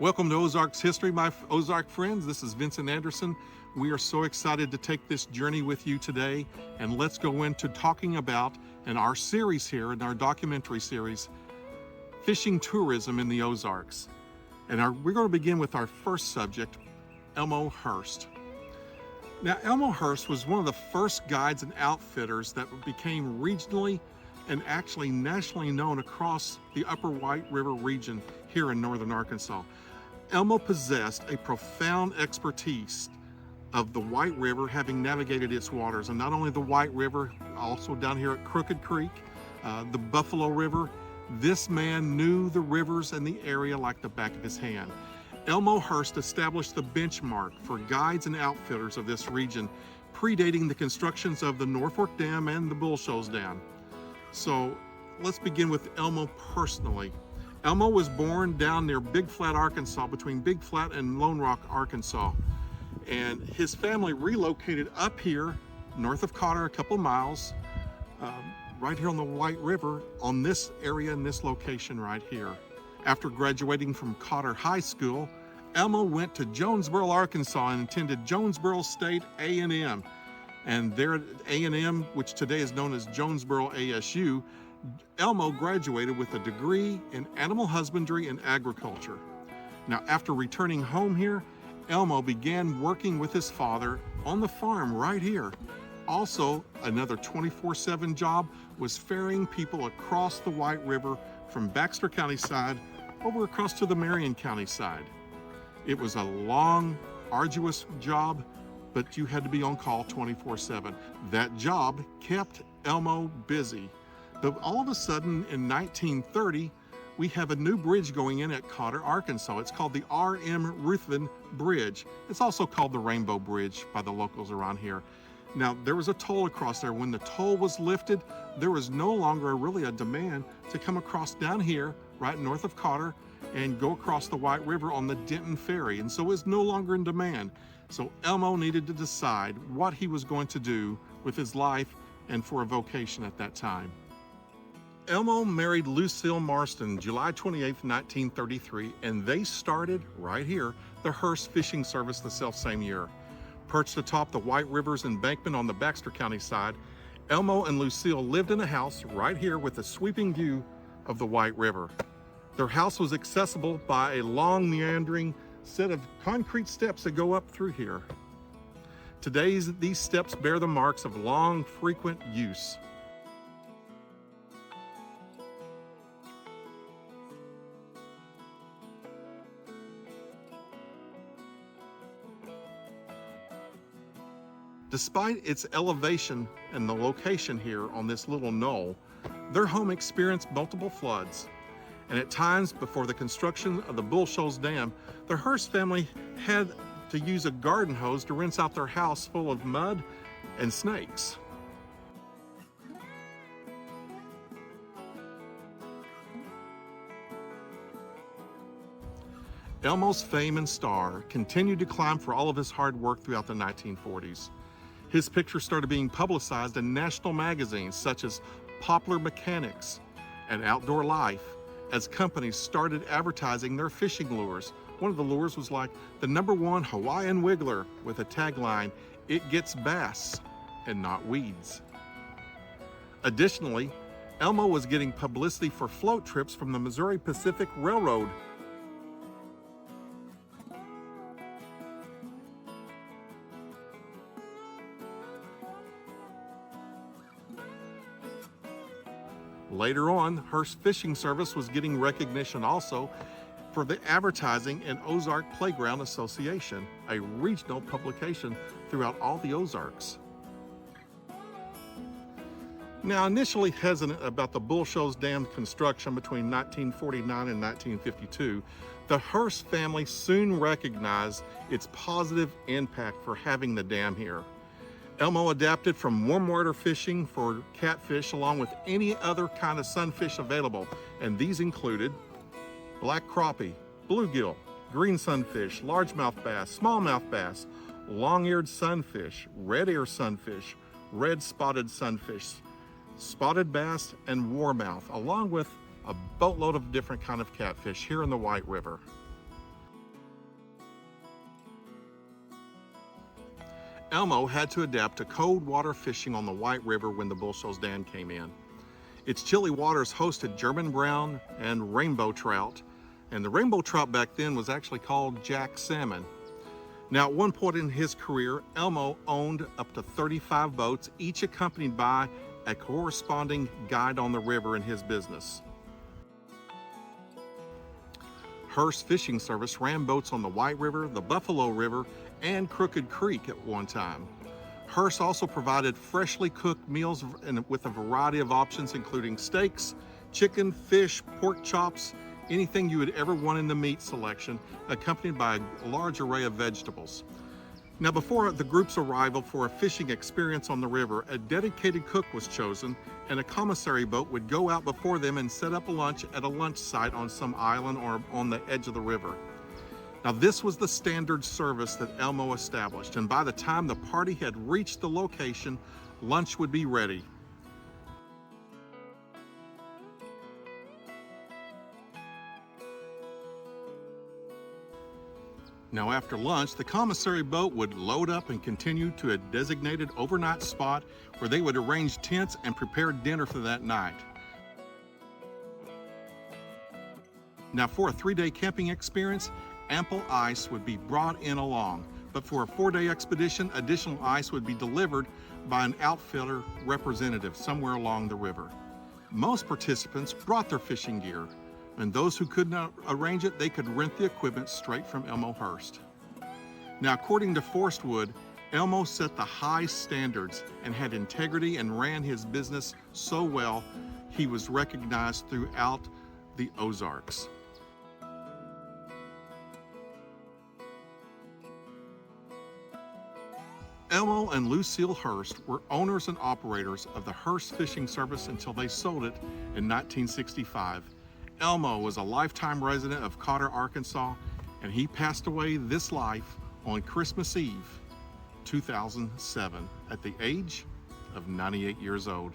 Welcome to Ozarks History, my Ozark friends. This is Vincent Anderson. We are so excited to take this journey with you today, and let's go into talking about, in our series here, in our documentary series, fishing tourism in the Ozarks. And we're going to begin with our first subject, Elmo Hurst. Now, Elmo Hurst was one of the first guides and outfitters that became regionally and actually nationally known across the Upper White River region here in northern Arkansas. Elmo possessed a profound expertise of the White River, having navigated its waters, and not only the White River, also down here at Crooked Creek, the Buffalo River. This man knew the rivers and the area like the back of his hand. Elmo Hurst established the benchmark for guides and outfitters of this region, predating the constructions of the Norfolk Dam and the Bull Shoals Dam. So let's begin with Elmo personally. Elmo was born down near Big Flat, Arkansas, between Big Flat and Lone Rock, Arkansas. And his family relocated up here, north of Cotter, a couple miles, right here on the White River, on this area and this location right here. After graduating from Cotter High School, Elmo went to Jonesboro, Arkansas, and attended Jonesboro State A&M. And there at A&M, which today is known as Jonesboro ASU, Elmo graduated with a degree in Animal Husbandry and Agriculture. Now, after returning home here, Elmo began working with his father on the farm right here. Also, another 24/7 job was ferrying people across the White River from Baxter County side over across to the Marion County side. It was a long, arduous job, but you had to be on call 24/7. That job kept Elmo busy. But all of a sudden, in 1930, we have a new bridge going in at Cotter, Arkansas. It's called the R.M. Ruthven Bridge. It's also called the Rainbow Bridge by the locals around here. Now, there was a toll across there. When the toll was lifted, there was no longer really a demand to come across down here, right north of Cotter, and go across the White River on the Denton Ferry. And so it's no longer in demand. So Elmo needed to decide what he was going to do with his life and for a vocation at that time. Elmo married Lucille Marston July 28, 1933, and they started right here the Hurst Fishing Service the self-same year. Perched atop the White River's embankment on the Baxter County side, Elmo and Lucille lived in a house right here with a sweeping view of the White River. Their house was accessible by a long meandering set of concrete steps that go up through here. Today, these steps bear the marks of long, frequent use. Despite its elevation and the location here on this little knoll, their home experienced multiple floods. And at times, before the construction of the Bull Shoals Dam, the Hurst family had to use a garden hose to rinse out their house full of mud and snakes. Elmo's fame and star continued to climb for all of his hard work throughout the 1940s. His picture started being publicized in national magazines such as Popular Mechanics and Outdoor Life as companies started advertising their fishing lures. One of the lures was like the #1 Hawaiian Wiggler with a tagline, "It gets bass and not weeds." Additionally, Elmo was getting publicity for float trips from the Missouri Pacific Railroad. Later on, Hurst Fishing Service was getting recognition also for the advertising in Ozark Playground Association, a regional publication throughout all the Ozarks. Now, initially hesitant about the Bull Shoals Dam construction between 1949 and 1952, the Hurst family soon recognized its positive impact for having the dam here. Elmo adapted from warm water fishing for catfish along with any other kind of sunfish available, and these included black crappie, bluegill, green sunfish, largemouth bass, smallmouth bass, long-eared sunfish, red-ear sunfish, red spotted sunfish, spotted bass, and warmouth, along with a boatload of different kind of catfish here in the White River. Elmo had to adapt to cold water fishing on the White River when the bull shoals dam came in. Its chilly waters hosted German brown and rainbow trout, and the rainbow trout back then was actually called jack salmon. Now, at one point in his career, Elmo owned up to 35 boats, each accompanied by a corresponding guide on the river in his business. Hurst Fishing Service ran boats on the White River, the Buffalo River, and Crooked Creek at one time. Hurst also provided freshly cooked meals with a variety of options, including steaks, chicken, fish, pork chops, anything you would ever want in the meat selection, accompanied by a large array of vegetables. Now, before the group's arrival for a fishing experience on the river, a dedicated cook was chosen, and a commissary boat would go out before them and set up a lunch at a lunch site on some island or on the edge of the river. Now, this was the standard service that Elmo established, and by the time the party had reached the location, lunch would be ready. Now, after lunch, the commissary boat would load up and continue to a designated overnight spot where they would arrange tents and prepare dinner for that night. Now, for a 3-day camping experience, ample ice would be brought in along, but for a 4-day expedition, additional ice would be delivered by an outfitter representative somewhere along the river. Most participants brought their fishing gear, and those who could not arrange it, they could rent the equipment straight from Elmo Hurst. Now, according to Forrest Wood, Elmo set the high standards and had integrity and ran his business so well, he was recognized throughout the Ozarks. Elmo and Lucille Hurst were owners and operators of the Hurst Fishing Service until they sold it in 1965. Elmo was a lifetime resident of Cotter, Arkansas, and he passed away this life on Christmas Eve, 2007, at the age of 98 years old.